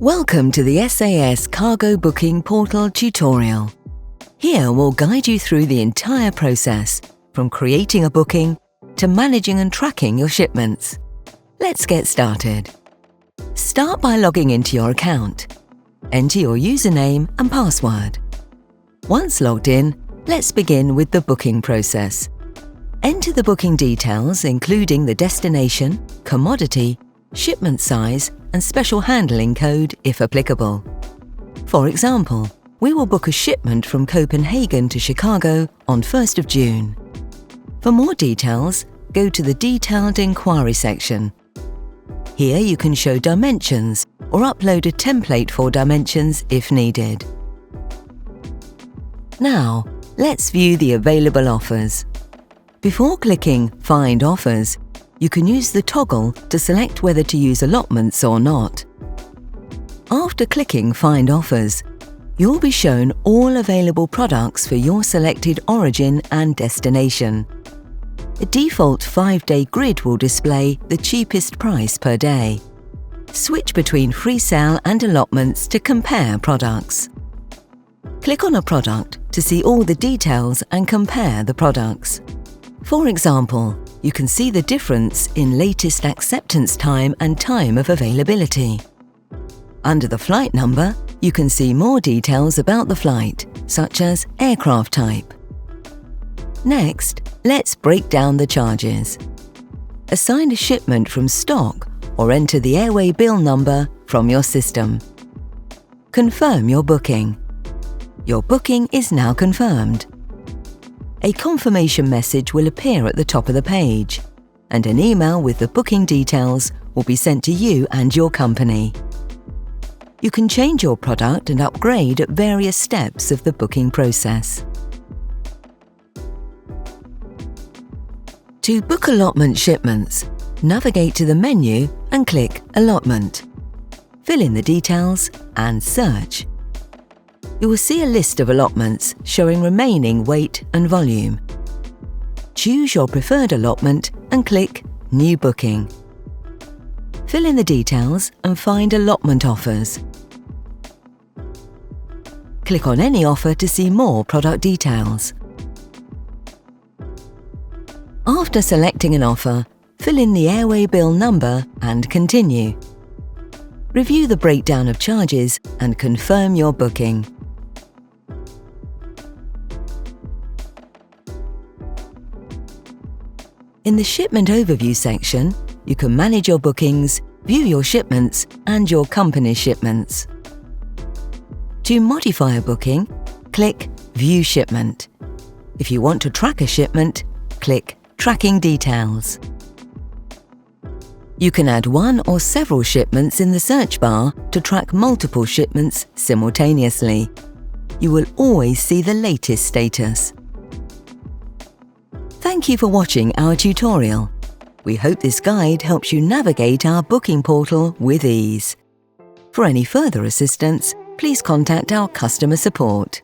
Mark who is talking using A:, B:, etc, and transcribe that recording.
A: Welcome to the SAS Cargo Booking Portal tutorial. Here we'll guide you through the entire process, from creating a booking to managing and tracking your shipments. Let's get started. Start by logging into your account. Enter your username and password. Once logged in, let's begin with the booking process. Enter the booking details including the destination, commodity, shipment size and special handling code if applicable. For example, we will book a shipment from Copenhagen to Chicago on 1st of June. For more details, go to the Detailed Inquiry section. Here you can show dimensions or upload a template for dimensions if needed. Now, let's view the available offers. Before clicking Find Offers, you can use the toggle to select whether to use allotments or not. After clicking Find Offers, you'll be shown all available products for your selected origin and destination. A default 5-day grid will display the cheapest price per day. Switch between free sale and allotments to compare products. Click on a product to see all the details and compare the products. For example, you can see the difference in latest acceptance time and time of availability. Under the flight number, you can see more details about the flight, such as aircraft type. Next, let's break down the charges. Assign a shipment from stock or enter the airway bill number from your system. Confirm your booking. Your booking is now confirmed. A confirmation message will appear at the top of the page, and an email with the booking details will be sent to you and your company. You can change your product and upgrade at various steps of the booking process. To book allotment shipments, navigate to the menu and click Allotment. Fill in the details and search. You will see a list of allotments showing remaining weight and volume. Choose your preferred allotment and click New Booking. Fill in the details and find allotment offers. Click on any offer to see more product details. After selecting an offer, fill in the airway bill number and continue. Review the breakdown of charges and confirm your booking. In the Shipment Overview section, you can manage your bookings, view your shipments and your company's shipments. To modify a booking, click View Shipment. If you want to track a shipment, click Tracking Details. You can add one or several shipments in the search bar to track multiple shipments simultaneously. You will always see the latest status. Thank you for watching our tutorial. We hope this guide helps you navigate our booking portal with ease. For any further assistance, please contact our customer support.